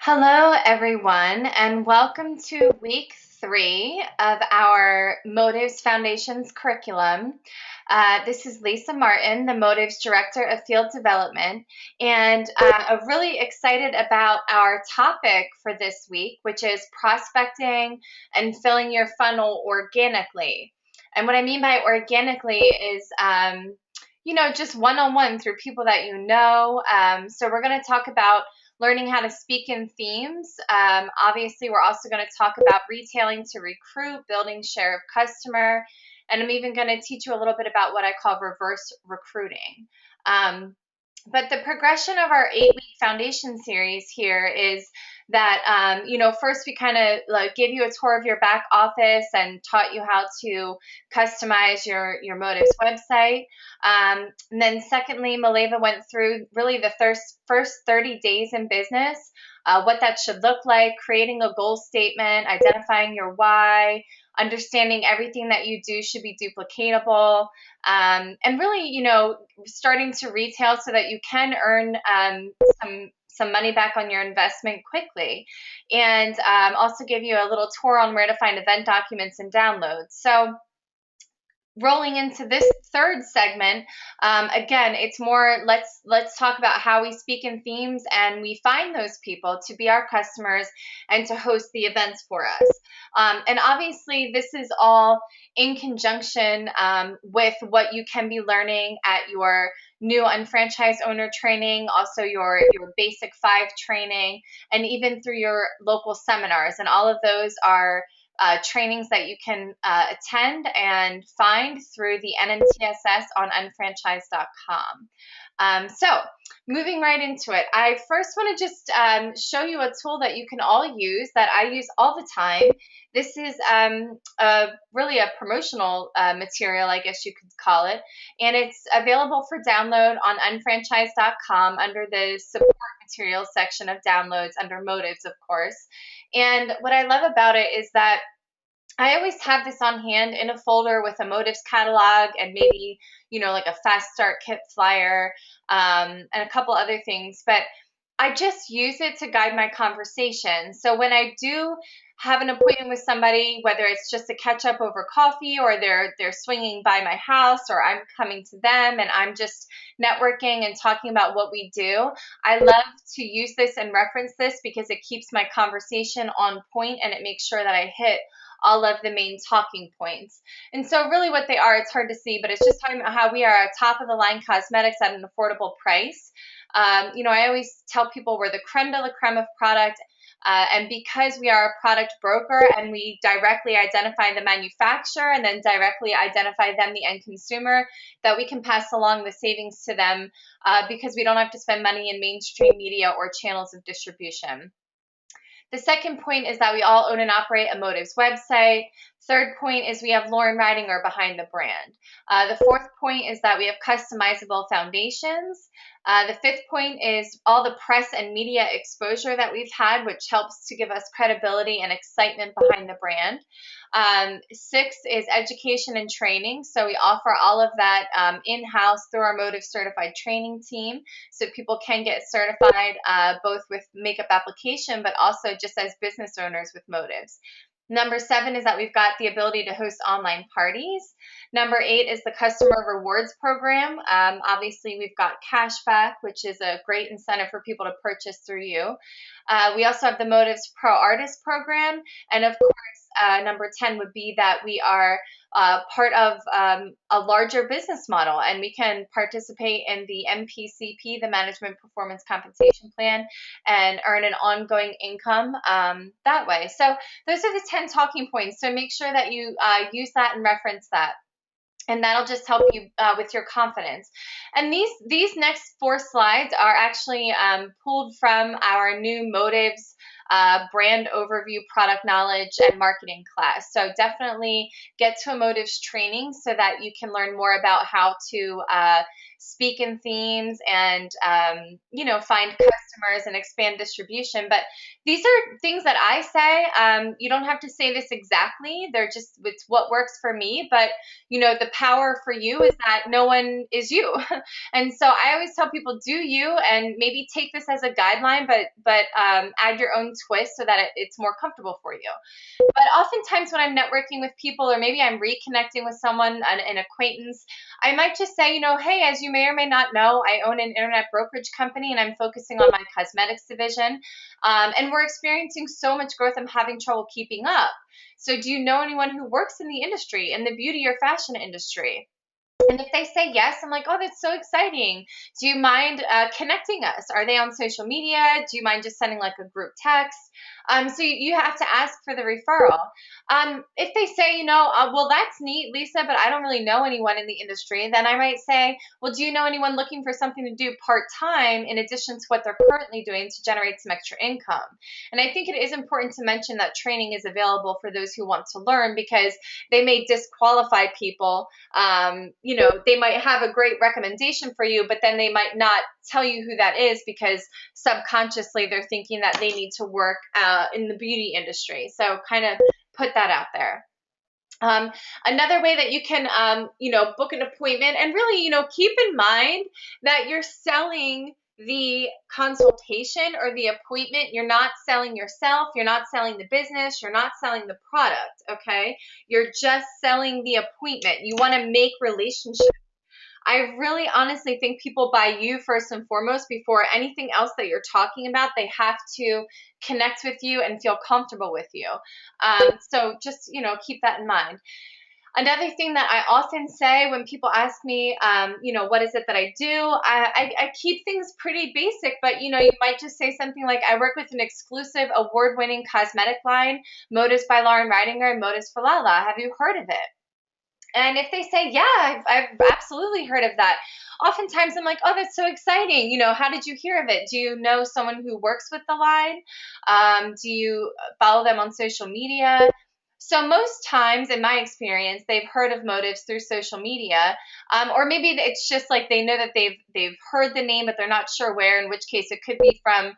Hello, everyone, and welcome to week 3 of our Motives Foundations curriculum. This is Lisa Martin, the Motives Director of Field Development, and I'm really excited about our topic for this week, which is prospecting and filling your funnel organically. And what I mean by organically is just one-on-one through people that you know. So we're going to talk about learning how to speak in themes. Obviously, we're also going to talk about retailing to recruit, building share of customer, and I'm even going to teach you a little bit about what I call reverse recruiting. But the progression of our 8-week foundation series here is that, first we kind of gave you a tour of your back office and taught you how to customize your Motives website. And then secondly, Maleva went through really the first 30 days in business, what that should look like, creating a goal statement, identifying your why, understanding everything that you do should be duplicatable, and really, starting to retail so that you can earn some money back on your investment quickly, and also give you a little tour on where to find event documents and downloads. So rolling into this third segment, again, it's more let's talk about how we speak in themes and we find those people to be our customers and to host the events for us. And obviously, this is all in conjunction with what you can be learning at your new unfranchised owner training, also your basic 5 training, and even through your local seminars. And all of those are trainings that you can attend and find through the NMTSS on unfranchised.com. So moving right into it, I first want to just show you a tool that you can all use that I use all the time. This is really a promotional material, I guess you could call it, and it's available for download on unfranchised.com under the support materials section of downloads under Motives, of course. And what I love about it is that I always have this on hand in a folder with a Motives catalog and maybe, like a fast start kit flyer, and a couple other things. But I just use it to guide my conversation. So when I do have an appointment with somebody, whether it's just to catch up over coffee or they're swinging by my house or I'm coming to them and I'm just networking and talking about what we do, I love to use this and reference this because it keeps my conversation on point and it makes sure that I hit all of the main talking points. And so really what they are, it's hard to see, but it's just talking about how we are a top of the line cosmetics at an affordable price. I always tell people we're the creme de la creme of product. And because we are a product broker and we directly identify the manufacturer and then directly identify them, the end consumer, that we can pass along the savings to them because we don't have to spend money in mainstream media or channels of distribution. The second point is that we all own and operate a Motives website. Third point is we have Lauren Ridinger behind the brand. The fourth point is that we have customizable foundations. The fifth point is all the press and media exposure that we've had, which helps to give us credibility and excitement behind the brand. Sixth is education and training. So we offer all of that in-house through our Motives Certified Training Team. So people can get certified both with makeup application, but also just as business owners with Motives. Number 7 is that we've got the ability to host online parties. Number 8 is the customer rewards program. Obviously, we've got cashback, which is a great incentive for people to purchase through you. We also have the Motives Pro Artist program. And of course, number 10 would be that we are part of a larger business model, and we can participate in the MPCP, the Management Performance Compensation Plan, and earn an ongoing income that way. So those are the 10 talking points. So make sure that you use that and reference that. And that'll just help you with your confidence. And these next 4 slides are actually pulled from our new Motives brand overview, product knowledge, and marketing class. So definitely get to a Motives training so that you can learn more about how to speak in themes and, find customers and expand distribution. But these are things that I say. You don't have to say this exactly. It's what works for me. But, the power for you is that no one is you. And so I always tell people, do you, and maybe take this as a guideline, but add your own twist so that it's more comfortable for you. But oftentimes when I'm networking with people, or maybe I'm reconnecting with someone, an acquaintance, I might just say, hey, as you may or may not know, I own an internet brokerage company and I'm focusing on my cosmetics division. And we're experiencing so much growth, I'm having trouble keeping up. So do you know anyone who works in the industry, in the beauty or fashion industry? And if they say yes, I'm like, oh, that's so exciting. Do you mind connecting us? Are they on social media? Do you mind just sending like a group text? So you have to ask for the referral. If they say, well, that's neat, Lisa, but I don't really know anyone in the industry, then I might say, well, do you know anyone looking for something to do part-time in addition to what they're currently doing to generate some extra income? And I think it is important to mention that training is available for those who want to learn, because they may disqualify people. They might have a great recommendation for you, but then they might not tell you who that is because subconsciously they're thinking that they need to work in the beauty industry. So kind of put that out there. Another way that you can, book an appointment, and really, keep in mind that you're selling the consultation or the appointment. You're not selling yourself. You're not selling the business. You're not selling the product. Okay. You're just selling the appointment. You want to make relationships. I really honestly think people buy you first and foremost before anything else that you're talking about. They have to connect with you and feel comfortable with you. So just, keep that in mind. Another thing that I often say when people ask me, what is it that I do? I keep things pretty basic, but, you might just say something like, I work with an exclusive award-winning cosmetic line, Motives by Lauren Ridinger and Motives for Lala. Have you heard of it? And if they say, yeah, I've absolutely heard of that. Oftentimes I'm like, oh, that's so exciting. How did you hear of it? Do you know someone who works with the line? Do you follow them on social media? So most times, in my experience, they've heard of Motives through social media, or maybe it's just like they know that they've heard the name, but they're not sure where. In which case, it could be from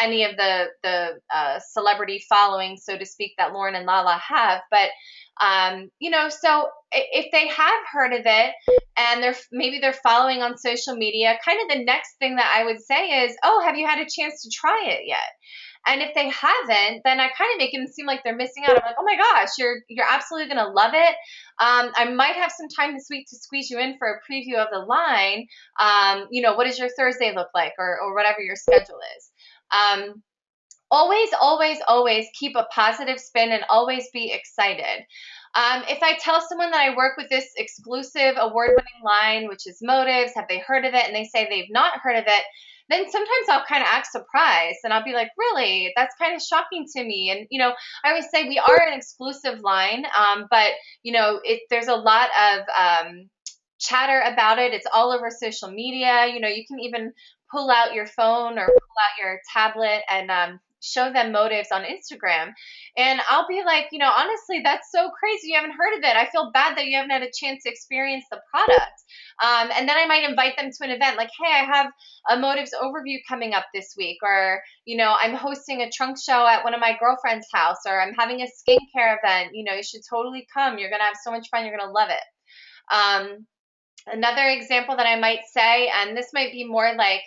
any of the celebrity following, so to speak, that Lauren and Lala have. But so if they have heard of it and they're following on social media, kind of the next thing that I would say is, oh, have you had a chance to try it yet? And if they haven't, then I kind of make them seem like they're missing out. I'm like, oh my gosh, you're absolutely gonna love it. I might have some time this week to squeeze you in for a preview of the line. What does your Thursday look like, or whatever your schedule is. Always, always, always keep a positive spin and always be excited. If I tell someone that I work with this exclusive award-winning line, which is Motives, have they heard of it? And they say they've not heard of it, then sometimes I'll kind of act surprised and I'll be like, really? That's kind of shocking to me. And, I always say we are an exclusive line, but, there's a lot of chatter about it. It's all over social media. You can even pull out your phone or pull out your tablet and show them Motives on Instagram. And I'll be like, honestly, that's so crazy. You haven't heard of it. I feel bad that you haven't had a chance to experience the product. And then I might invite them to an event like, hey, I have a Motives overview coming up this week, or, I'm hosting a trunk show at one of my girlfriend's house, or I'm having a skincare event. You should totally come. You're going to have so much fun. You're going to love it. Another example that I might say, and this might be more like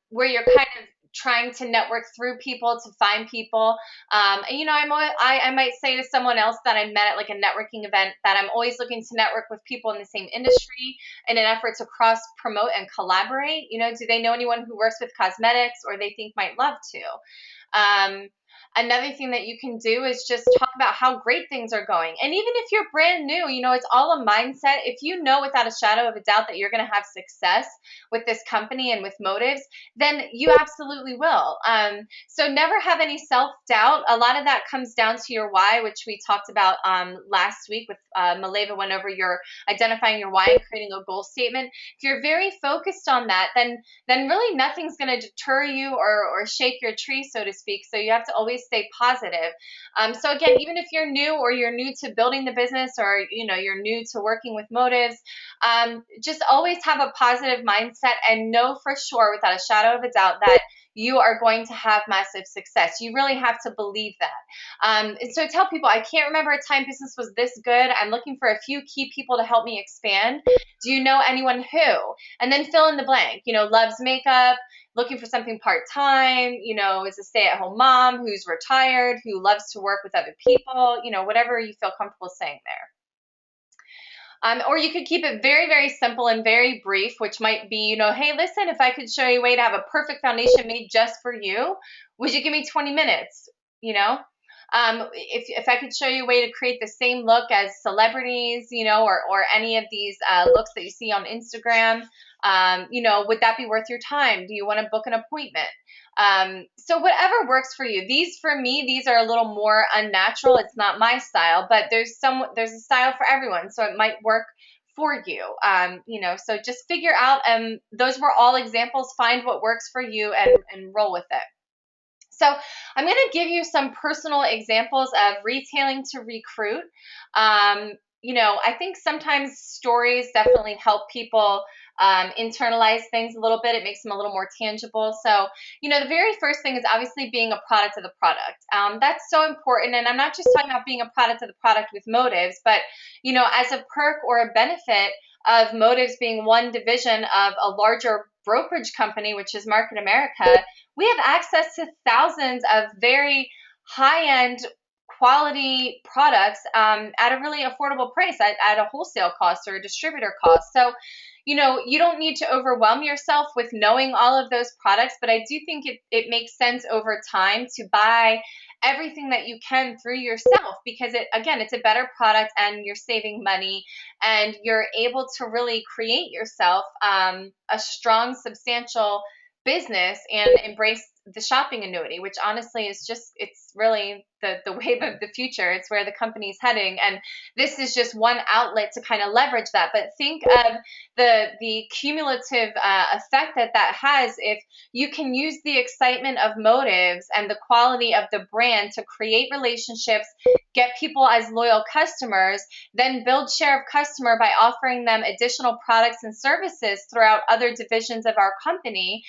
where you're kind of trying to network through people to find people. I might say to someone else that I met at like a networking event that I'm always looking to network with people in the same industry in an effort to cross promote and collaborate. Do they know anyone who works with cosmetics or they think might love to? Another thing that you can do is just talk about how great things are going. And even if you're brand new, it's all a mindset. If you know without a shadow of a doubt that you're going to have success with this company and with Motives, then you absolutely will. So never have any self-doubt. A lot of that comes down to your why, which we talked about last week with Maleva went over your identifying your why and creating a goal statement. If you're very focused on that, then really nothing's going to deter you or shake your tree, so to speak. So you have to always always stay positive. So again, even if you're new to building the business, or you're new to working with motives, just always have a positive mindset and know for sure, without a shadow of a doubt, that you are going to have massive success. You really have to believe that. And so I tell people, I can't remember a time business was this good. I'm looking for a few key people to help me expand. Do you know anyone who? And then fill in the blank. Loves makeup, looking for something part-time, is a stay-at-home mom who's retired, who loves to work with other people, whatever you feel comfortable saying there. Or you could keep it very, very simple and very brief, which might be, hey, listen, if I could show you a way to have a perfect foundation made just for you, would you give me 20 minutes? If I could show you a way to create the same look as celebrities, or any of these looks that you see on Instagram, would that be worth your time? Do you want to book an appointment? So whatever works for you. For me, these are a little more unnatural. It's not my style, but there's a style for everyone, so it might work for you. So just figure out, those were all examples. Find what works for you and roll with it. So I'm going to give you some personal examples of retailing to recruit. I think sometimes stories definitely help people internalize things a little bit. It makes them a little more tangible. So, the very first thing is obviously being a product of the product. That's so important. And I'm not just talking about being a product of the product with motives, but, as a perk or a benefit of motives being one division of a larger brokerage company, which is Market America, we have access to thousands of very high-end quality products at a really affordable price, at a wholesale cost or a distributor cost. So, you don't need to overwhelm yourself with knowing all of those products, but I do think it makes sense over time to buy everything that you can through yourself, because it's a better product and you're saving money, and you're able to really create yourself a strong, substantial business and embrace the shopping annuity, which honestly is it's really the wave of the future. It's where the company's heading. And this is just one outlet to kind of leverage that. But think of the cumulative effect that has if you can use the excitement of motives and the quality of the brand to create relationships, get people as loyal customers, then build share of customer by offering them additional products and services throughout other divisions of our company.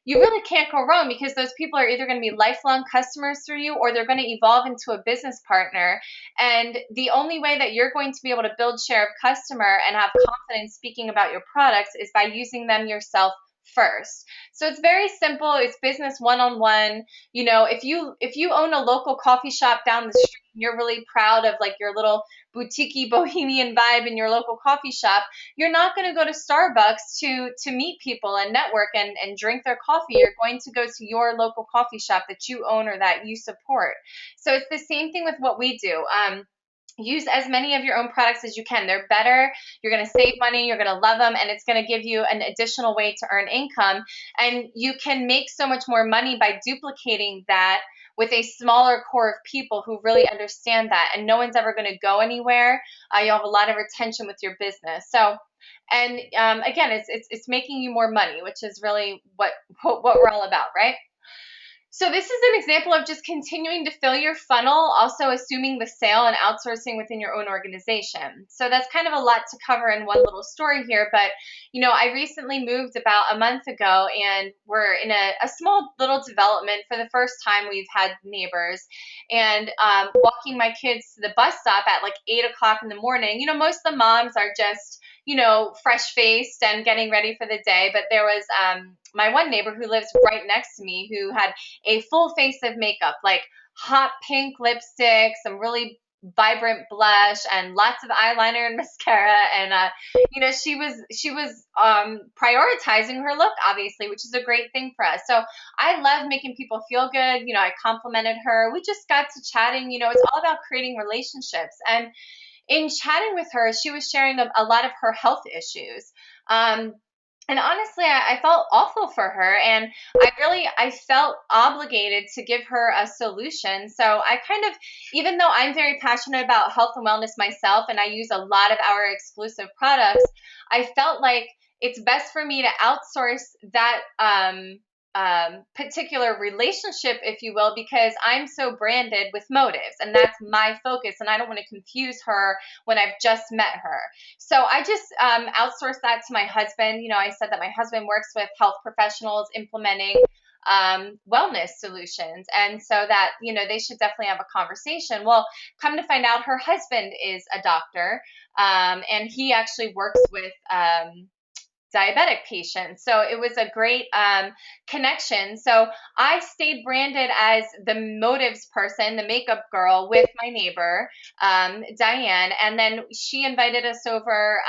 You really can't go wrong, because those people are either going to be lifelong customers through you, or they're going to evolve into a business partner. And the only way that you're going to be able to build share of customer and have confidence speaking about your products is by using them yourself first. So it's very simple. It's business one-on-one. If you own a local coffee shop down the street and you're really proud of like your little boutique bohemian vibe in your local coffee shop, you're not going to go to Starbucks to meet people and network and drink their coffee. You're going to go to your local coffee shop that you own or that you support. So it's the same thing with what we do. Use as many of your own products as you can. They're better. You're going to save money. You're going to love them. And it's going to give you an additional way to earn income. And you can make so much more money by duplicating that with a smaller core of people who really understand that. And no one's ever going to go anywhere. You'll have a lot of retention with your business. So, and again, it's making you more money, which is really what we're all about, right? So this is an example of just continuing to fill your funnel, also assuming the sale and outsourcing within your own organization. So that's kind of a lot to cover in one little story here, but I recently moved about a month ago, and we're in a small little development. For the first time, we've had neighbors, and walking my kids to the bus stop at like 8 o'clock in the morning. Most of the moms are just fresh faced and getting ready for the day. But there was my one neighbor who lives right next to me who had a full face of makeup, like hot pink lipstick, some really vibrant blush, and lots of eyeliner and mascara. And she was prioritizing her look, obviously, which is a great thing for us. So I love making people feel good. I complimented her. We just got to chatting. It's all about creating relationships. And in chatting with her, she was sharing a lot of her health issues. And honestly, I felt awful for her, and I felt obligated to give her a solution. So I kind of, even though I'm very passionate about health and wellness myself, and I use a lot of our exclusive products, I felt like it's best for me to outsource that particular relationship, if you will, because I'm so branded with motives and that's my focus. And I don't want to confuse her when I've just met her. So I just outsourced that to my husband. I said that my husband works with health professionals implementing wellness solutions. And so that, they should definitely have a conversation. Well, come to find out, her husband is a doctor, and he actually works with diabetic patients. So it was a great connection. So I stayed branded as the motives person, the makeup girl with my neighbor, Diane. And then she invited us over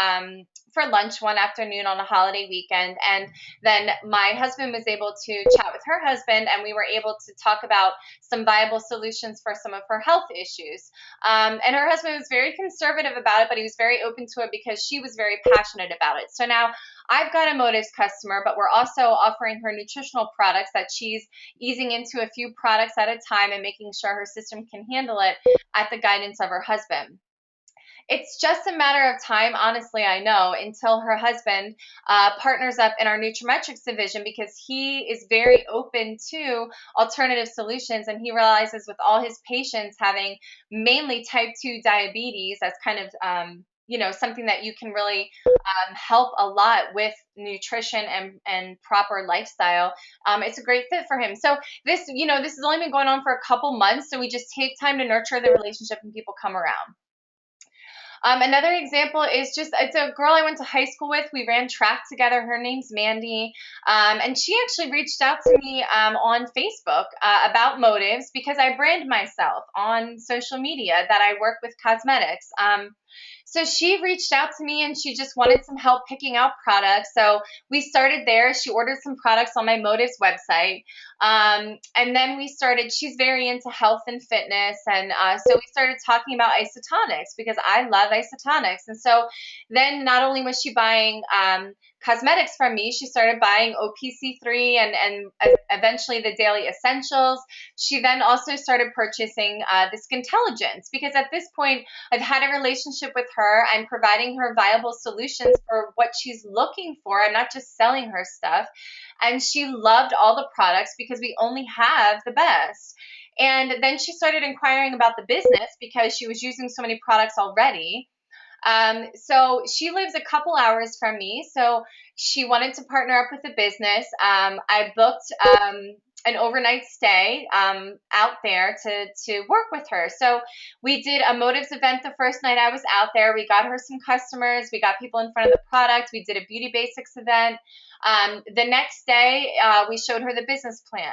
for lunch one afternoon on a holiday weekend. And then my husband was able to chat with her husband, and we were able to talk about some viable solutions for some of her health issues. And her husband was very conservative about it, but he was very open to it because she was very passionate about it. So now I've got a Motives customer, but we're also offering her nutritional products that she's easing into a few products at a time and making sure her system can handle it at the guidance of her husband. It's just a matter of time, honestly, I know, until her husband partners up in our Nutrimetrics division, because he is very open to alternative solutions. And he realizes with all his patients having mainly type 2 diabetes, that's kind of something that you can really help a lot with nutrition and proper lifestyle. It's a great fit for him. So this has only been going on for a couple months. So we just take time to nurture the relationship and people come around. Another example is it's a girl I went to high school with. We ran track together. Her name's Mandy. And she actually reached out to me on Facebook about motives, because I brand myself on social media that I work with cosmetics. So she reached out to me and she just wanted some help picking out products. So we started there. She ordered some products on my Motives website. And then she's very into health and fitness. And so we started talking about isotonics, because I love isotonics. And so then not only was she buying cosmetics from me, she started buying OPC3 and eventually the daily essentials. She then also started purchasing the Skintelligence, because at this point I've had a relationship with her. I'm providing her viable solutions for what she's looking for. I'm not just selling her stuff. And she loved all the products because we only have the best. And then she started inquiring about the business because she was using so many products already. So she lives a couple hours from me. So she wanted to partner up with the business. I booked an overnight stay out there to work with her. So we did a Motives event the first night I was out there. We got her some customers. We got people in front of the product. We did a beauty basics event. The next day, we showed her the business plan.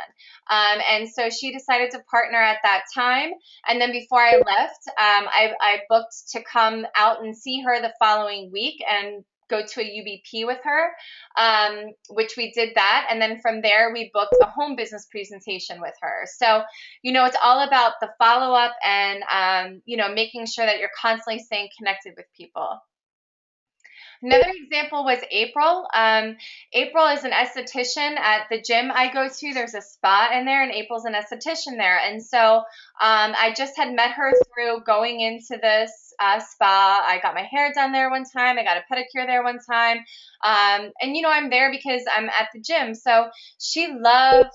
And so she decided to partner at that time. And then before I left, I booked to come out and see her the following week and go to a UBP with her, which we did that. And then from there, we booked a home business presentation with her. So, it's all about the follow-up and, making sure that you're constantly staying connected with people. Another example was April. April is an esthetician at the gym I go to. There's a spa in there, and April's an esthetician there. And so I just had met her through going into this spa. I got my hair done there one time. I got a pedicure there one time. And, I'm there because I'm at the gym. So she loves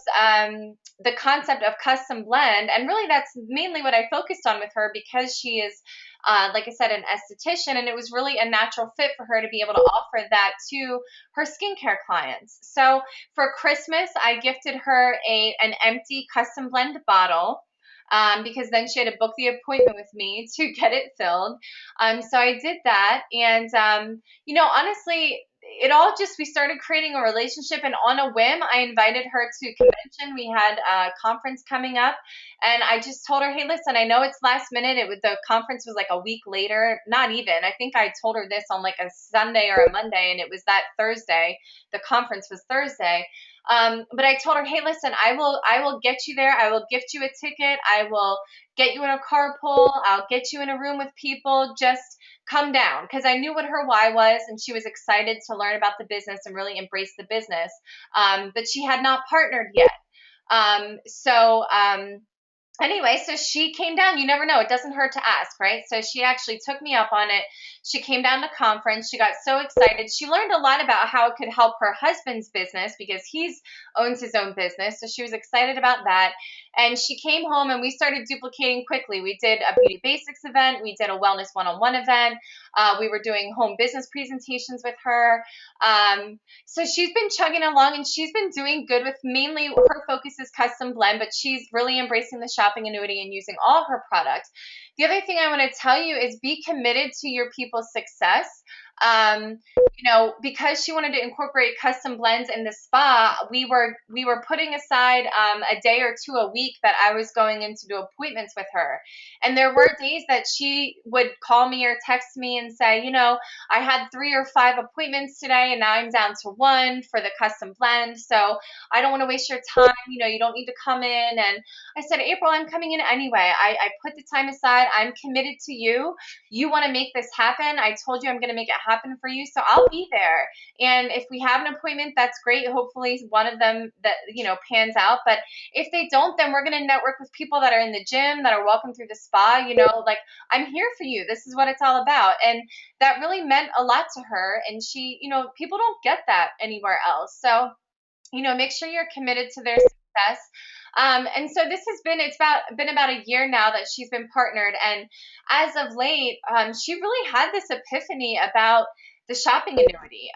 the concept of custom blend. And really, that's mainly what I focused on with her, because she is like I said, an esthetician, and it was really a natural fit for her to be able to offer that to her skincare clients. So for Christmas, I gifted her an empty custom blend bottle. Because then she had to book the appointment with me to get it filled. So I did that. And, honestly, we started creating a relationship, and on a whim, I invited her to convention. We had a conference coming up, and I just told her, hey, listen, I know it's last minute. The conference was like a week later, not even. I think I told her this on like a Sunday or a Monday, and it was that Thursday. The conference was Thursday. But I told her, hey, listen, I will get you there. I will gift you a ticket. I will get you in a carpool. I'll get you in a room with people. Just come down, because I knew what her why was, and she was excited to learn about the business and really embrace the business. But she had not partnered yet. So anyway, so she came down. You never know. It doesn't hurt to ask, right? So she actually took me up on it. She came down to conference. She got so excited. She learned a lot about how it could help her husband's business because he's owns his own business. So she was excited about that. And she came home and we started duplicating quickly. We did a beauty basics event. We did a wellness one-on-one event. We were doing home business presentations with her. So she's been chugging along and she's been doing good with mainly her focus is custom blend, but she's really embracing the shopping annuity and using all her products. The other thing I want to tell you is be committed to your people's success. Because she wanted to incorporate custom blends in the spa, we were putting aside a day or two a week that I was going in to do appointments with her. And there were days that she would call me or text me and say, I had 3 or 5 appointments today and now I'm down to one for the custom blend. So I don't want to waste your time. You don't need to come in. And I said, April, I'm coming in anyway. I put the time aside. I'm committed to you. You want to make this happen. I told you I'm going to make it happen for you. So I'll be there. And if we have an appointment, that's great. Hopefully one of them that, pans out. But if they don't, then we're going to network with people that are in the gym, that are walking through the spa, like I'm here for you. This is what it's all about. And that really meant a lot to her. And she, people don't get that anywhere else. So, make sure you're committed to their success. And so been about a year now that she's been partnered. And as of late, she really had this epiphany about the shopping annuity.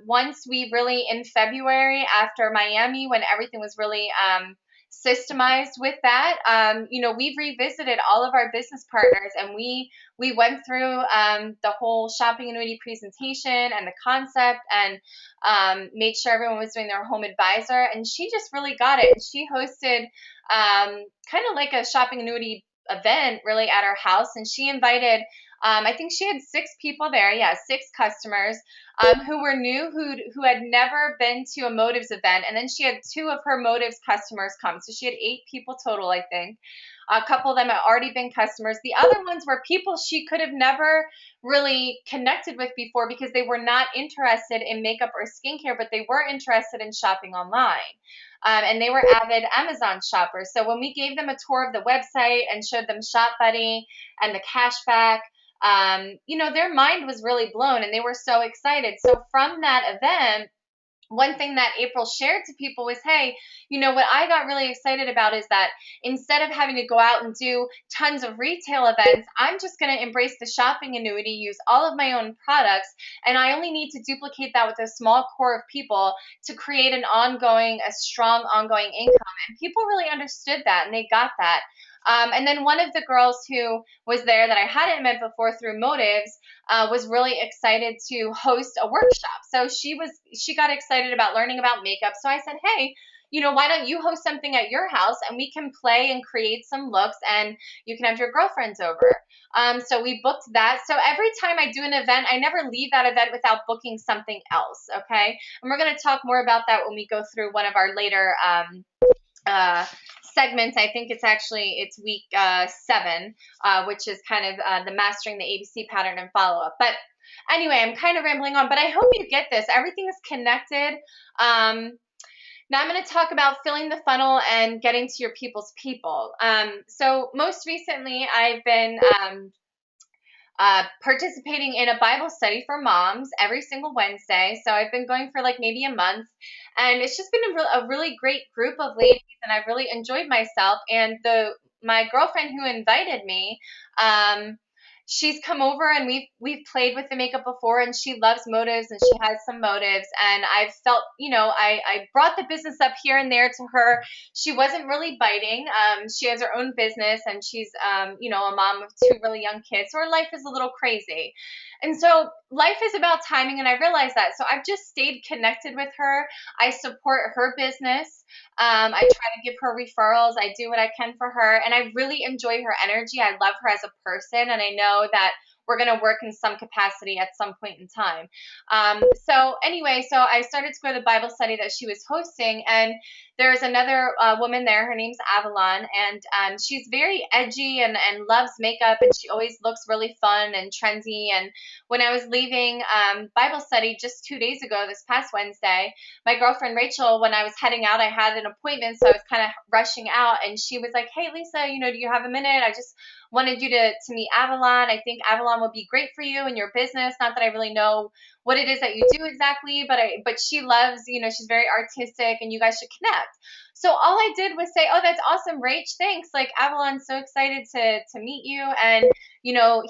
Once we really, in February after Miami, when everything was really systemized with that, we've revisited all of our business partners and we went through the whole shopping annuity presentation and the concept and made sure everyone was doing their home advisor. And she just really got it. And she hosted kind of like a shopping annuity event really at our house. And she invited, I think she had 6 people there. Yeah, 6 customers who were new, who had never been to a Motives event. And then she had 2 of her Motives customers come. So she had 8 people total, I think. A couple of them had already been customers. The other ones were people she could have never really connected with before because they were not interested in makeup or skincare, but they were interested in shopping online. And they were avid Amazon shoppers. So when we gave them a tour of the website and showed them Shop Buddy and the cashback, their mind was really blown and they were so excited. So from that event, one thing that April shared to people was, hey, what I got really excited about is that instead of having to go out and do tons of retail events, I'm just going to embrace the shopping annuity, use all of my own products, and I only need to duplicate that with a small core of people to create a strong ongoing income. And people really understood that and they got that. And then one of the girls who was there that I hadn't met before through Motives was really excited to host a workshop. So she got excited about learning about makeup. So I said, hey, why don't you host something at your house and we can play and create some looks and you can have your girlfriends over. So we booked that. So every time I do an event, I never leave that event without booking something else. Okay. And we're going to talk more about that when we go through one of our later uh, segments. I think it's week 7, which is kind of the mastering the ABC pattern and follow up. But anyway, I'm kind of rambling on, but I hope you get this. Everything is connected. Now I'm going to talk about filling the funnel and getting to your people's people. So most recently, I've been participating in a Bible study for moms every single Wednesday. So I've been going for like maybe a month, and it's just been a really great group of ladies, and I've really enjoyed myself. And my girlfriend who invited me, she's come over and we've played with the makeup before, and she loves Motives and she has some Motives, and I've felt, I brought the business up here and there to her. She wasn't really biting. She has her own business and she's a mom of 2 really young kids, so her life is a little crazy. And so life is about timing, and I realized that. So I've just stayed connected with her. I support her business. I try to give her referrals. I do what I can for her, and I really enjoy her energy. I love her as a person, and I know that we're going to work in some capacity at some point in time. So anyway, so I started to go to the Bible study that she was hosting, and there's another woman there. Her name's Avalon, and she's very edgy and loves makeup, and she always looks really fun and trendy. And when I was leaving Bible study just 2 days ago, this past Wednesday, my girlfriend Rachel, when I was heading out, I had an appointment, so I was kind of rushing out, and she was like, "Hey, Lisa, do you have a minute? I just wanted you to meet Avalon. I think Avalon would be great for you and your business. Not that I really know what it is that you do exactly, but she loves, she's very artistic, and you guys should connect." So all I did was say, "Oh, that's awesome, Rach. Thanks. Like, Avalon's so excited to meet you, and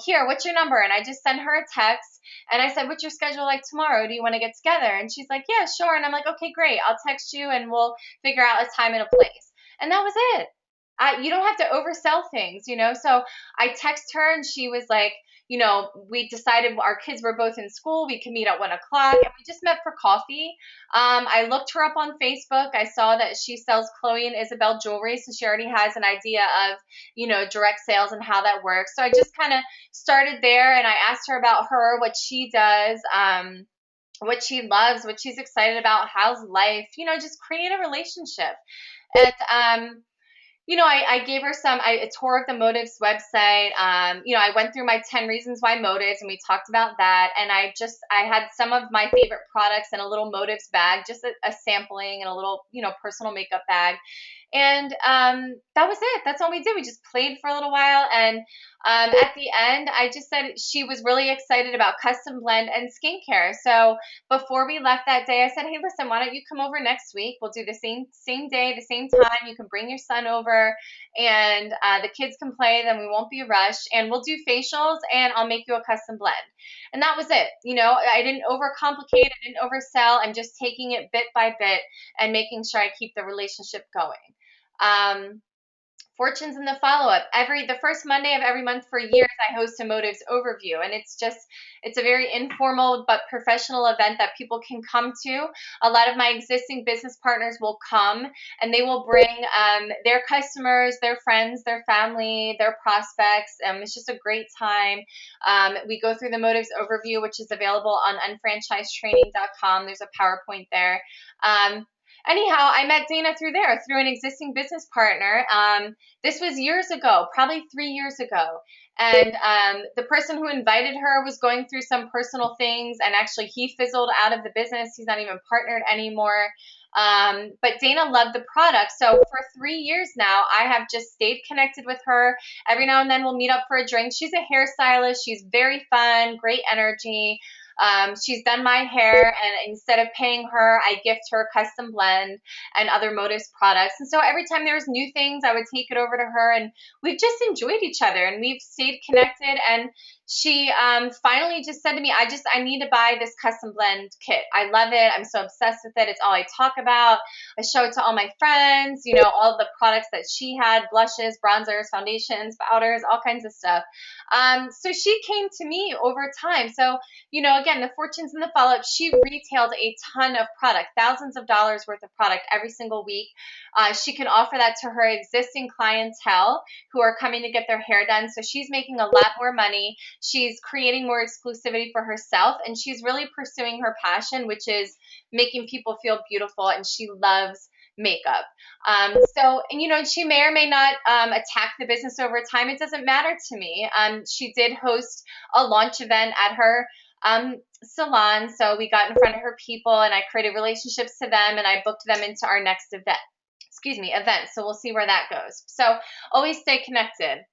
here, what's your number?" And I just sent her a text, and I said, "What's your schedule like tomorrow? Do you want to get together?" And she's like, "Yeah, sure." And I'm like, "Okay, great. I'll text you, and we'll figure out a time and a place." And that was it. You don't have to oversell things. So I text her, and she was like, we decided our kids were both in school. We could meet at 1 o'clock, and we just met for coffee. I looked her up on Facebook. I saw that she sells Chloe and Isabel jewelry, so she already has an idea of, direct sales and how that works. So I just kind of started there, and I asked her about her, what she does, what she loves, what she's excited about, how's life, just create a relationship. And I gave her a tour of the Motives website. I went through my 10 reasons why Motives, and we talked about that. And I had some of my favorite products in a little Motives bag, just a sampling and a little, personal makeup bag. And that was it. That's all we did. We just played for a little while. And at the end, I just said she was really excited about custom blend and skincare. So before we left that day, I said, "Hey, listen, why don't you come over next week? We'll do the same day, the same time. You can bring your son over, and the kids can play. Then we won't be rushed. And we'll do facials, and I'll make you a custom blend." And that was it. I didn't overcomplicate. I didn't oversell. I'm just taking it bit by bit and making sure I keep the relationship going. Fortunes in the follow-up. The first Monday of every month for years, I host a Motives overview, and it's a very informal but professional event that people can come to. A lot of my existing business partners will come, and they will bring their customers, their friends, their family, their prospects. It's just a great time. We go through the Motives overview, which is available on unfranchisedtraining.com. There's a PowerPoint there. Anyhow, I met Dana through an existing business partner. This was years ago, probably 3 years ago. And the person who invited her was going through some personal things, and actually he fizzled out of the business. He's not even partnered anymore. But Dana loved the product. So for 3 years now, I have just stayed connected with her. Every now and then we'll meet up for a drink. She's a hairstylist. She's very fun, great energy. She's done my hair, and instead of paying her, I gift her a custom blend and other Motives products. And so every time there was new things, I would take it over to her, and we've just enjoyed each other, and we've stayed connected. And she finally just said to me, I need to buy this custom blend kit. I love it. I'm so obsessed with it. It's all I talk about. I show it to all my friends, all the products that she had, blushes, bronzers, foundations, powders, all kinds of stuff. So she came to me over time. So, again, the fortunes in the follow-up, she retailed a ton of product, thousands of dollars worth of product every single week. She can offer that to her existing clientele who are coming to get their hair done. So she's making a lot more money. She's creating more exclusivity for herself, and she's really pursuing her passion, which is making people feel beautiful, and she loves makeup. And she may or may not attack the business over time. It doesn't matter to me. She did host a launch event at her salon. So we got in front of her people, and I created relationships to them, and I booked them into our next event. So we'll see where that goes. So always stay connected.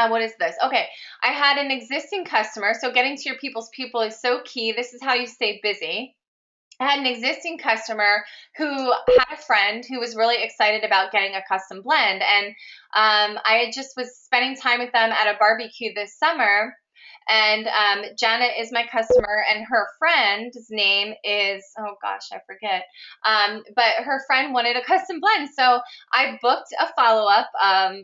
What is this? Okay. I had an existing customer. So getting to your people's people is so key. This is how you stay busy. I had an existing customer who had a friend who was really excited about getting a custom blend. And I just was spending time with them at a barbecue this summer. And Janet is my customer, and her friend's name is, oh gosh, I forget. But her friend wanted a custom blend. So I booked a follow-up,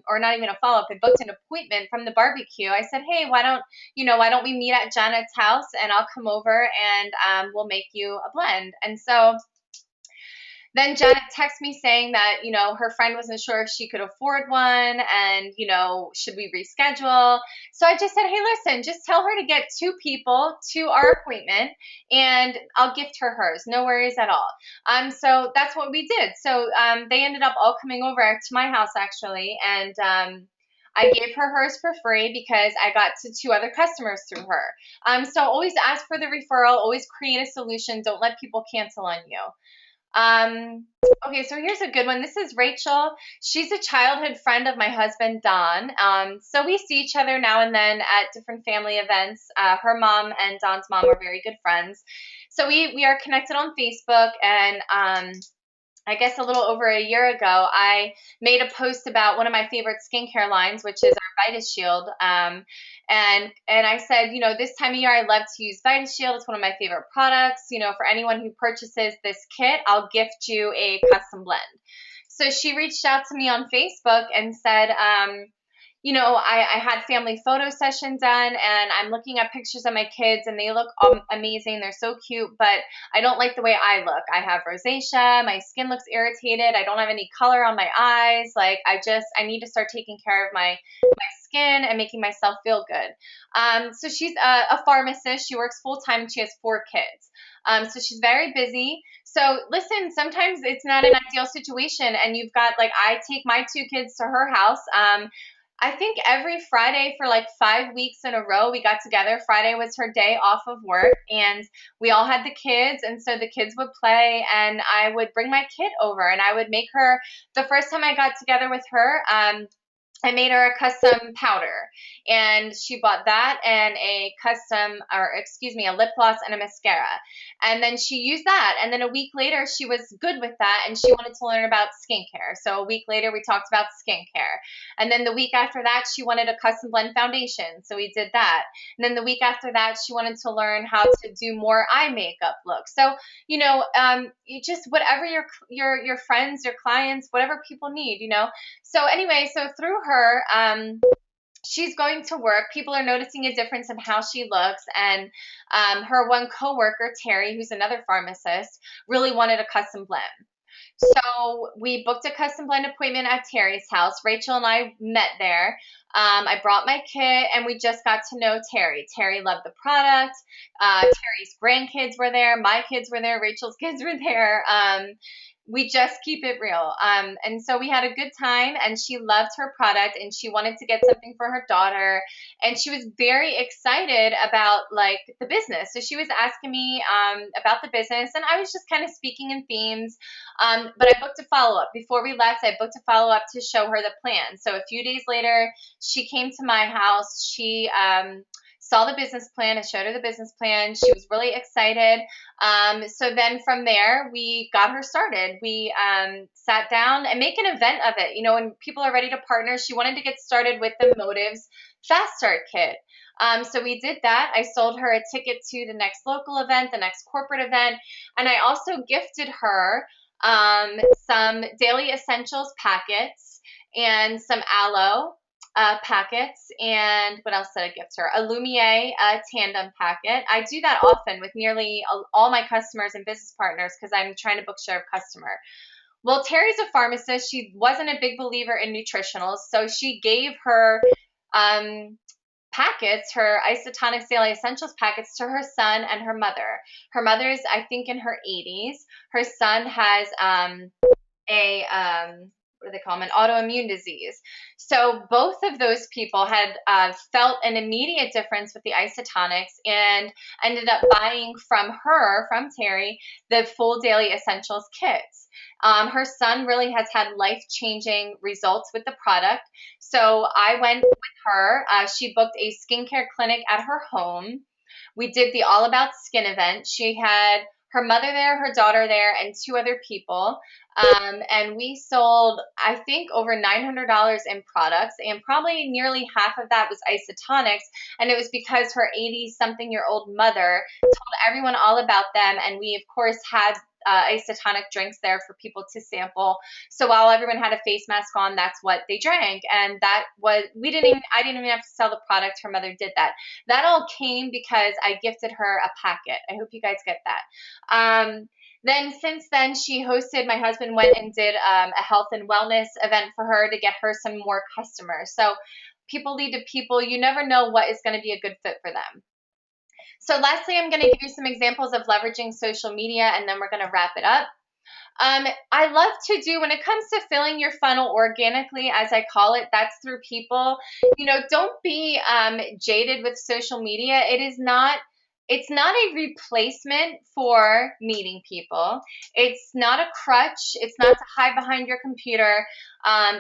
or not even a follow-up, I booked an appointment from the barbecue. I said, "Hey, why don't we meet at Janet's house, and I'll come over, and we'll make you a blend." And so Then Janet texted me saying that, her friend wasn't sure if she could afford one and, should we reschedule? So I just said, hey, listen, just tell her to get two people to our appointment and I'll gift her hers. No worries at all. So that's what we did. So they ended up all coming over to my house actually. And I gave her hers for free because I got to two other customers through her. So always ask for the referral, always create a solution. Don't let people cancel on you. Um, okay, so here's a good one. This is Rachel. She's a childhood friend of my husband, Don. So we see each other now and then at different family events. Her mom and Don's mom are very good friends. So we are connected on Facebook, and I guess a little over a year ago, I made a post about one of my favorite skincare lines, which is our Vitus Shield. And I said, this time of year, I love to use Vitus Shield. It's one of my favorite products. For anyone who purchases this kit, I'll gift you a custom blend. So she reached out to me on Facebook and said, I had family photo session done and I'm looking at pictures of my kids and they look amazing. They're so cute, but I don't like the way I look. I have rosacea. My skin looks irritated. I don't have any color on my eyes. Like I need to start taking care of my skin and making myself feel good. So she's a pharmacist. She works full time and she has 4 kids. So she's very busy. So listen, sometimes it's not an ideal situation and you've got I take my 2 kids to her house. I think every Friday for like 5 weeks in a row, we got together. Friday was her day off of work, and we all had the kids. And so the kids would play, and I would bring my kid over, and I would make her. The first time I got together with her, I made her a custom powder, and she bought that and a lip gloss and a mascara. And then she used that. And then a week later, she was good with that and she wanted to learn about skincare. So a week later, we talked about skincare. And then the week after that, she wanted a custom blend foundation. So we did that. And then the week after that, she wanted to learn how to do more eye makeup looks. So, you just whatever your friends, your clients, whatever people need, So anyway, so through her, she's going to work. People are noticing a difference in how she looks. And her one coworker, Terry, who's another pharmacist, really wanted a custom blend. So we booked a custom blend appointment at Terry's house. Rachel and I met there. I brought my kit and we just got to know Terry. Terry loved the product. Terry's grandkids were there. My kids were there. Rachel's kids were there. We just keep it real. And so we had a good time and she loved her product and she wanted to get something for her daughter. And she was very excited about the business. So she was asking me about the business and I was just kind of speaking in themes. But I booked a follow-up. Before we left, I booked a follow-up to show her the plan. So a few days later, she came to my house. She saw the business plan. I showed her the business plan. She was really excited. So then from there, we got her started. We sat down and make an event of it. When people are ready to partner, she wanted to get started with the Motives Fast Start Kit. So we did that. I sold her a ticket to the next local event, the next corporate event, and I also gifted her some daily essentials packets and some aloe packets. And what else did I gift her? A Lumiere tandem packet. I do that often with nearly all my customers and business partners because I'm trying to book share of customer. Well, Terry's a pharmacist. She wasn't a big believer in nutritionals, so she gave her packets, her Isotonics Daily Essentials packets, to her son and her mother. Her mother's, I think, in her 80s. Her son has what do they call them? An autoimmune disease. So both of those people had felt an immediate difference with the isotonics and ended up buying from Terry, the full daily essentials kits. Her son really has had life-changing results with the product. So I went with her. She booked a skincare clinic at her home. We did the All About Skin event. She had her mother there, her daughter there, and 2 other people. And we sold, I think, over $900 in products, and probably nearly half of that was isotonics. And it was because her 80-something-year-old mother told everyone all about them. And we, of course, had isotonic drinks there for people to sample. So while everyone had a face mask on, that's what they drank. And I didn't even have to sell the product. Her mother did that. That all came because I gifted her a packet. I hope you guys get that. Then since then, she hosted, my husband went and did a health and wellness event for her to get her some more customers. So people lead to people. You never know what is going to be a good fit for them. So lastly, I'm going to give you some examples of leveraging social media, and then we're going to wrap it up. I love to do, when it comes to filling your funnel organically, as I call it, that's through people. Don't be jaded with social media. It's not a replacement for meeting people. It's not a crutch. It's not to hide behind your computer.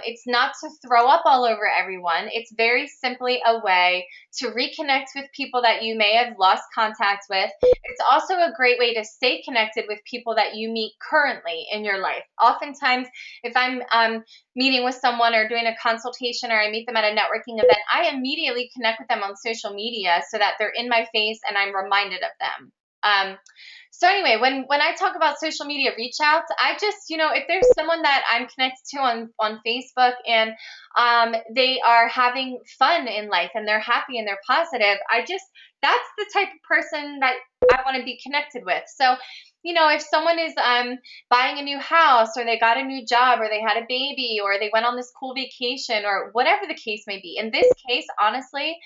It's not to throw up all over everyone. It's very simply a way to reconnect with people that you may have lost contact with. It's also a great way to stay connected with people that you meet currently in your life. Oftentimes, if I'm meeting with someone or doing a consultation, or I meet them at a networking event, I immediately connect with them on social media so that they're in my face and I'm reminded of them. So anyway, when I talk about social media reach outs, I just, if there's someone that I'm connected to on Facebook, and they are having fun in life and they're happy and they're positive, that's the type of person that I want to be connected with. So, if someone is buying a new house, or they got a new job, or they had a baby, or they went on this cool vacation, or whatever the case may be. In this case, honestly,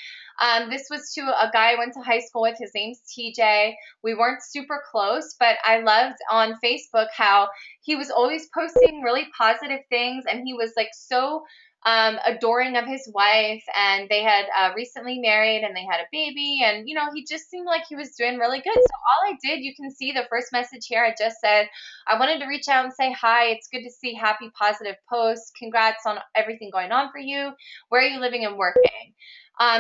this was to a guy I went to high school with. His name's TJ. We weren't super close, but I loved on Facebook how he was always posting really positive things, and he was like so adoring of his wife, and they had recently married, and they had a baby, and he just seemed like he was doing really good. So all I did, you can see the first message here, I just said I wanted to reach out and say hi. It's good to see happy positive posts. Congrats on everything going on for you. Where are you living and working?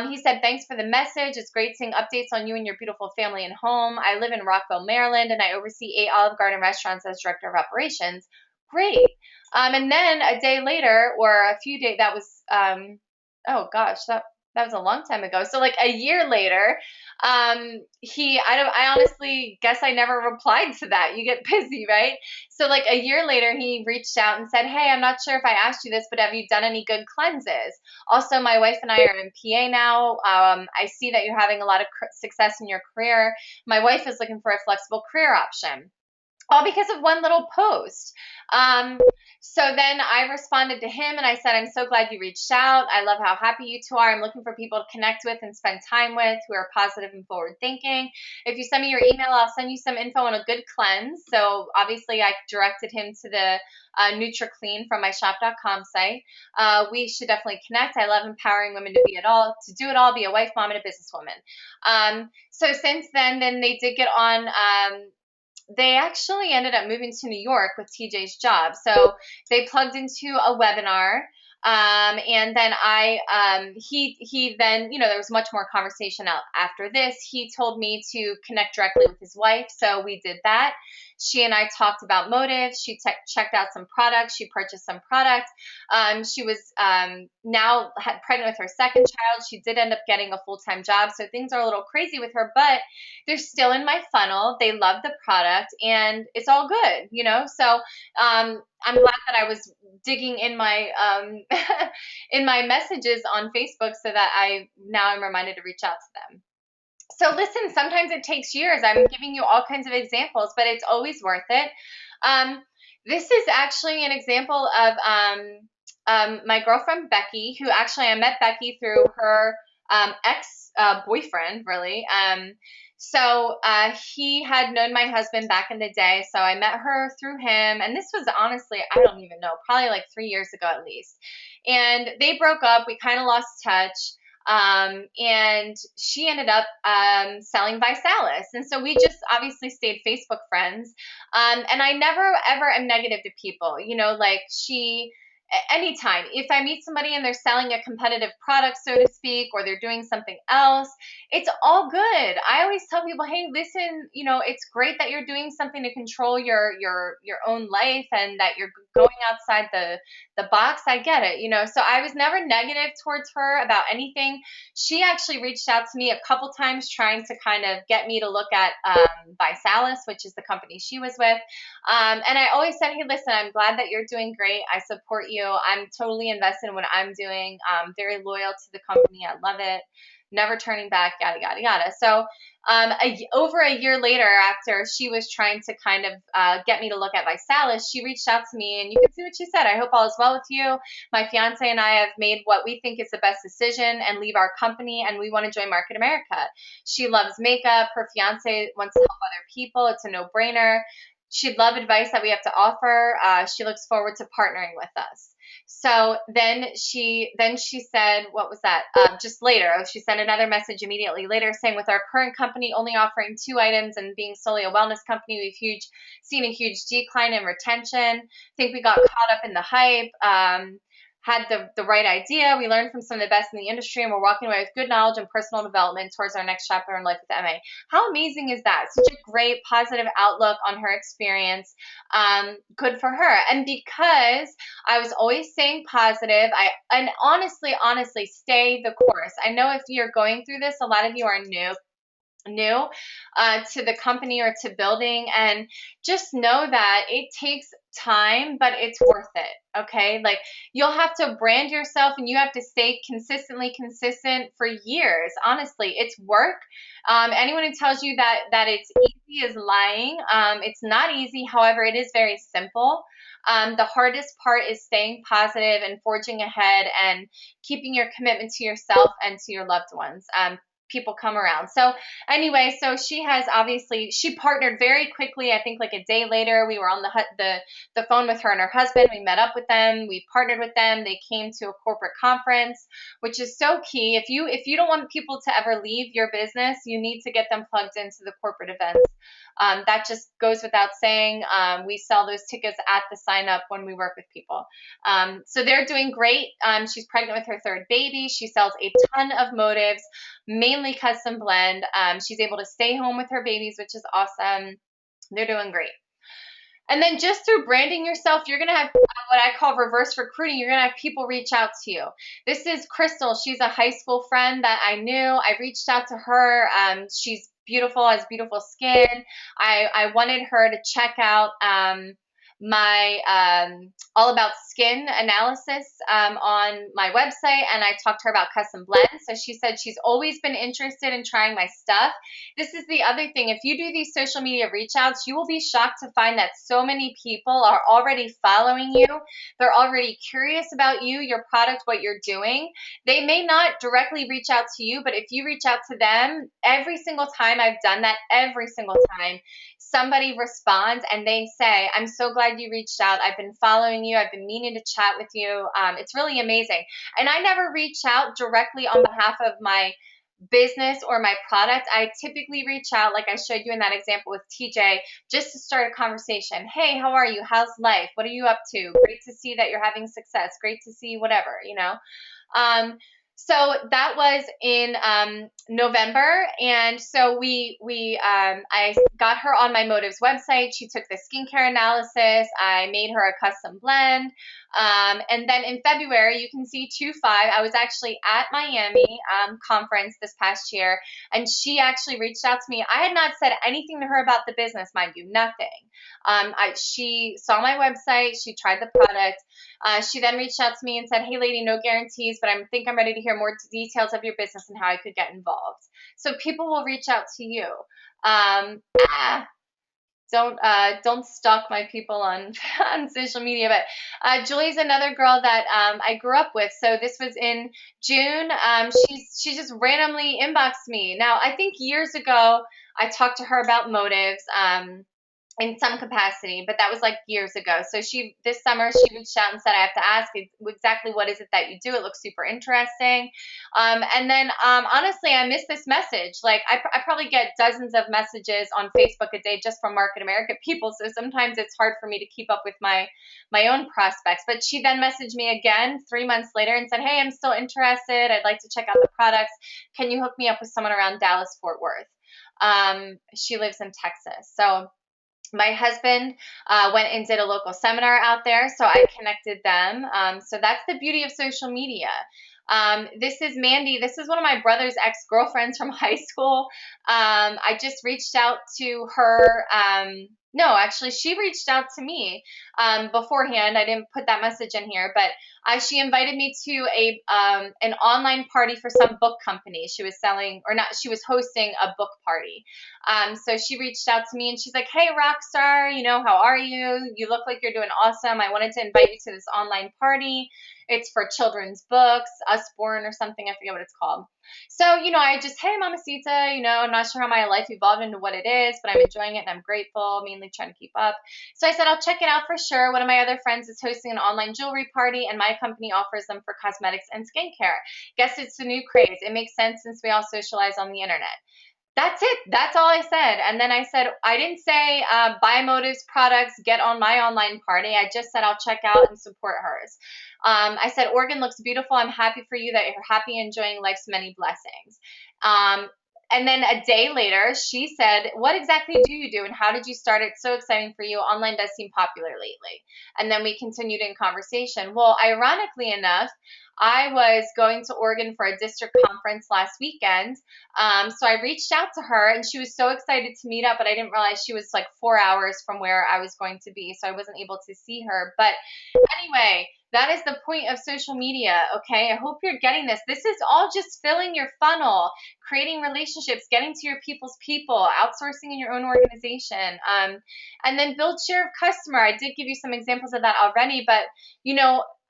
He said, thanks for the message. It's great seeing updates on you and your beautiful family and home. I live in Rockville, Maryland, and I oversee 8 Olive Garden restaurants as director of operations. Great. And then a day later, or a few days, that was, oh gosh, that was a long time ago. So like a year later, I honestly guess I never replied to that. You get busy, right? So like a year later, he reached out and said, hey, I'm not sure if I asked you this, but have you done any good cleanses? Also, my wife and I are in PA now. I see that you're having a lot of success in your career. My wife is looking for a flexible career option, all because of one little post. So then I responded to him and I said, I'm so glad you reached out. I love how happy you two are. I'm looking for people to connect with and spend time with who are positive and forward thinking. If you send me your email, I'll send you some info on a good cleanse. So obviously I directed him to the NutriClean from my shop.com site. We should definitely connect. I love empowering women to do it all, be a wife, mom, and a businesswoman. So since then they did get on, they actually ended up moving to New York with TJ's job. So they plugged into a webinar. And then he then, there was much more conversation out after this. He told me to connect directly with his wife. So we did that. She and I talked about motives. She checked out some products. She purchased some products. She was now pregnant with her second child. She did end up getting a full-time job. So things are a little crazy with her, but they're still in my funnel. They love the product and it's all good, So I'm glad that I was digging in my in my messages on Facebook so that I'm reminded to reach out to them. So listen, sometimes it takes years. I'm giving you all kinds of examples, but it's always worth it. This is actually an example of my girlfriend Becky, who actually I met Becky through her ex-boyfriend, really. So he had known my husband back in the day, so I met her through him, and this was honestly, I don't even know, probably like 3 years ago at least. And they broke up. We kind of lost touch. And she ended up selling Visalis. And so we just obviously stayed Facebook friends. And I never, ever am negative to people. Anytime, if I meet somebody and they're selling a competitive product, so to speak, or they're doing something else, it's all good. I always tell people, hey, listen, it's great that you're doing something to control your own life and that you're going outside the box. I get it, So I was never negative towards her about anything. She actually reached out to me a couple times trying to kind of get me to look at Visalis, which is the company she was with. And I always said, hey, listen, I'm glad that you're doing great. I support you. I'm totally invested in what I'm doing. I'm very loyal to the company. I love it. never turning back, yada, yada, yada. So over a year later, after she was trying to kind of get me to look at Visalis, she reached out to me, and you can see what she said. I hope all is well with you. My fiance and I have made what we think is the best decision and leave our company, and we want to join Market America. She loves makeup. Her fiance wants to help other people. It's a no-brainer. She'd love advice that we have to offer. She looks forward to partnering with us. So then she said, what was that? Just later, she sent another message immediately later saying, with our current company only offering 2 items and being solely a wellness company, seen a huge decline in retention. Think we got caught up in the hype. Had the right idea. We learned from some of the best in the industry, and we're walking away with good knowledge and personal development towards our next chapter in life with MA. How amazing is that? Such a great positive outlook on her experience. Good for her. And because I was always staying positive, and honestly, stay the course. I know if you're going through this, a lot of you are new to the company or to building, and just know that it takes time, but it's worth it. Okay, like, you'll have to brand yourself, and you have to stay consistently consistent for years. Honestly, it's work. Anyone who tells you that it's easy is lying. It's not easy. However, it is very simple. The hardest part is staying positive and forging ahead and keeping your commitment to yourself and to your loved ones. People come around. So anyway, so she partnered very quickly. I think like a day later, we were on the phone with her and her husband. We met up with them. We partnered with them. They came to a corporate conference, which is so key. If you don't want people to ever leave your business, you need to get them plugged into the corporate events. That just goes without saying. We sell those tickets at the sign up when we work with people. So they're doing great. She's pregnant with her third baby. She sells a ton of motives, mainly custom blend. She's able to stay home with her babies, which is awesome. They're doing great. And then just through branding yourself, you're going to have what I call reverse recruiting. You're going to have people reach out to you. This is Crystal. She's a high school friend that I knew. I reached out to her. She's beautiful, has beautiful skin. I wanted her to check out my all about skin analysis on my website, and I talked to her about custom blends. So she said she's always been interested in trying my stuff. This is the other thing. If you do these social media reach outs, you will be shocked to find that so many people are already following you. They're already curious about you, your product, what you're doing. They may not directly reach out to you, but if you reach out to them, every single time I've done that, every single time, somebody responds and they say, I'm so glad you reached out. I've been following you. I've been meaning to chat with you. It's really amazing. And I never reach out directly on behalf of my business or my product. I typically reach out, like I showed you in that example with TJ, just to start a conversation. Hey, how are you? How's life? What are you up to? Great to see that you're having success. Great to see whatever, you know. So that was in November, and so I got her on my Motives website. She took the skincare analysis. I made her a custom blend, and then in February, you can see 2-5. I was actually at Miami conference this past year, and she actually reached out to me. I had not said anything to her about the business, mind you, nothing. She saw my website. She tried the product. She then reached out to me and said, hey, lady, no guarantees, but I think I'm ready to hear more details of your business and how I could get involved. So people will reach out to you. Don't stalk my people on social media, but Julie's another girl that I grew up with. So this was in June. She just randomly inboxed me. Now, I think years ago, I talked to her about motives. In some capacity, but that was like years ago. So this summer she reached out and said, I have to ask exactly what is it that you do? It looks super interesting. And then honestly, I missed this message. Like I probably get dozens of messages on Facebook a day just from Market America people. So sometimes it's hard for me to keep up with my own prospects. But she then messaged me again 3 months later and said, hey, I'm still interested. I'd like to check out the products. Can you hook me up with someone around Dallas, Fort Worth? She lives in Texas. So my husband went and did a local seminar out there, so I connected them. So that's the beauty of social media. This is Mandy. This is one of my brother's ex-girlfriends from high school. I just reached out to her. No, actually, she reached out to me beforehand. I didn't put that message in here, but She invited me to an online party for some book company. She was selling, or not, she was hosting a book party. So she reached out to me and she's like, "Hey, rock star, how are you? You look like you're doing awesome. I wanted to invite you to this online party. It's for children's books, Usborne or something. I forget what it's called." So, I just, "Hey, Mamacita, I'm not sure how my life evolved into what it is, but I'm enjoying it and I'm grateful, mainly trying to keep up." So I said, "I'll check it out for sure. One of my other friends is hosting an online jewelry party, and my company offers them for cosmetics and skincare. Guess it's the new craze. It makes sense since we all socialize on the internet." That's it. That's all I said. And then I said, I didn't say buy Motives products, get on my online party. I just said I'll check out and support hers. I said, "Oregon looks beautiful. I'm happy for you that you're happy enjoying life's many blessings." Um, and then a day later, she said, "What exactly do you do and how did you start it? So exciting for you. Online does seem popular lately." And then we continued in conversation. Well, ironically enough, I was going to Oregon for a district conference last weekend. So I reached out to her and she was so excited to meet up, but I didn't realize she was like 4 hours from where I was going to be. So I wasn't able to see her. But anyway, that is the point of social media. Okay. I hope you're getting this. This is all just filling your funnel, creating relationships, getting to your people's people, outsourcing in your own organization. And then build share of customer. I did give you some examples of that already, but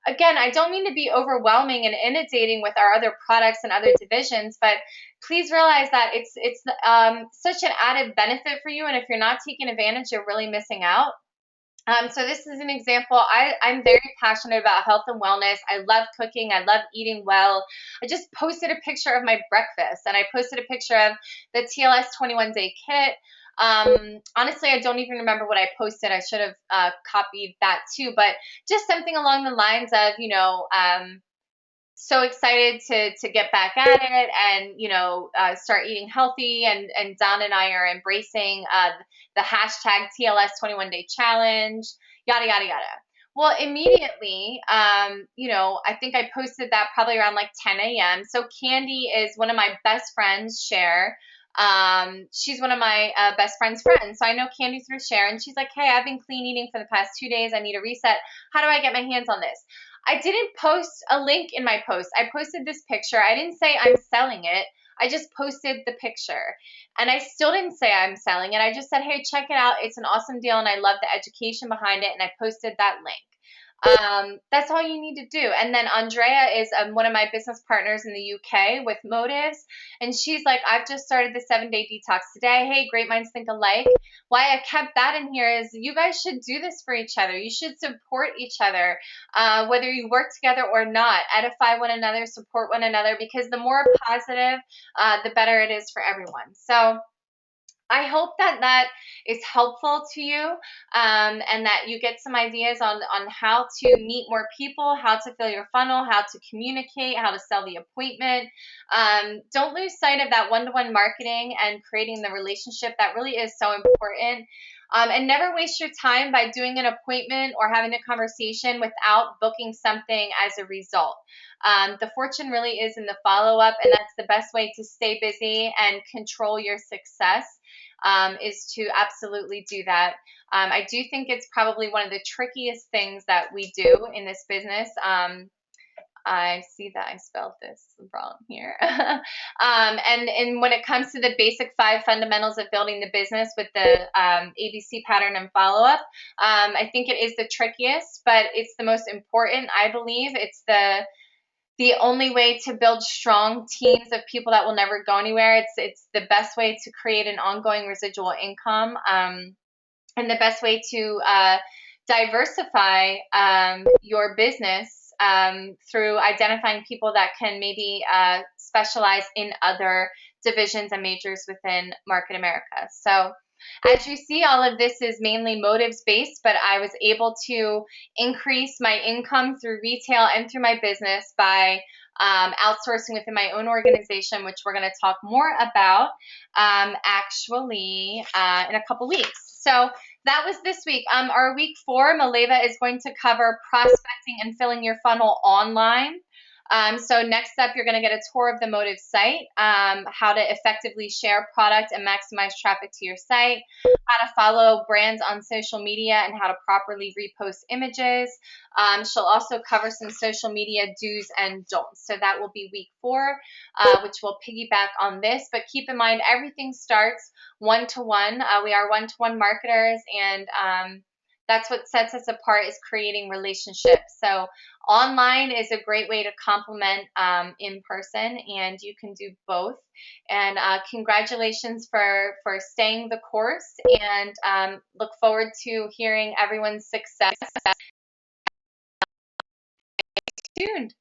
again, I don't mean to be overwhelming and inundating with our other products and other divisions, but please realize that it's such an added benefit for you. And if you're not taking advantage, you're really missing out. So this is an example. I'm very passionate about health and wellness. I love cooking. I love eating well. I just posted a picture of my breakfast, and I posted a picture of the TLS 21 day kit. Honestly, I don't even remember what I posted. I should have copied that too, but just something along the lines of, so excited to get back at it and start eating healthy, and Don and I are embracing the hashtag TLS 21 day challenge, yada yada yada. Well, immediately, I think I posted that probably around like 10 a.m. So Candy is one of my best friends, Cher. She's one of my best friends. So I know Candy through Cher, and she's like, "Hey, I've been clean eating for the past 2 days. I need a reset. How do I get my hands on this?" I didn't post a link in my post. I posted this picture. I didn't say I'm selling it. I just posted the picture. And I still didn't say I'm selling it. I just said, "Hey, check it out. It's an awesome deal and I love the education behind it." And I posted that link. That's all you need to do. And then Andrea is one of my business partners in the UK with Motives. And she's like, "I've just started the 7 day detox today. Hey, great minds think alike." Why I kept that in here is you guys should do this for each other. You should support each other, whether you work together or not. Edify one another, support one another, because the more positive, the better it is for everyone. So I hope that is helpful to you, and that you get some ideas on how to meet more people, how to fill your funnel, how to communicate, how to sell the appointment. Don't lose sight of that one-to-one marketing and creating the relationship. That really is so important. And never waste your time by doing an appointment or having a conversation without booking something as a result. The fortune really is in the follow-up, and that's the best way to stay busy and control your success, is to absolutely do that. I do think it's probably one of the trickiest things that we do in this business. I see that I spelled this wrong here. And when it comes to the basic 5 fundamentals of building the business with the ABC pattern and follow-up, I think it is the trickiest, but it's the most important, I believe. It's the only way to build strong teams of people that will never go anywhere. It's the best way to create an ongoing residual income, and the best way to diversify your business through identifying people that can maybe specialize in other divisions and majors within Market America. So as you see, all of this is mainly motives based, but I was able to increase my income through retail and through my business by outsourcing within my own organization, which we're going to talk more about actually in a couple weeks. So that was this week. Our week 4, Maleva is going to cover prospecting and filling your funnel online. So next up, you're going to get a tour of the Motive site, how to effectively share product and maximize traffic to your site, how to follow brands on social media, and how to properly repost images. She'll also cover some social media do's and don'ts. So that will be week 4, which will piggyback on this. But keep in mind, everything starts one-to-one. We are one-to-one marketers, and that's what sets us apart, is creating relationships. So online is a great way to complement in person, and you can do both. And congratulations for staying the course, and look forward to hearing everyone's success. Stay tuned.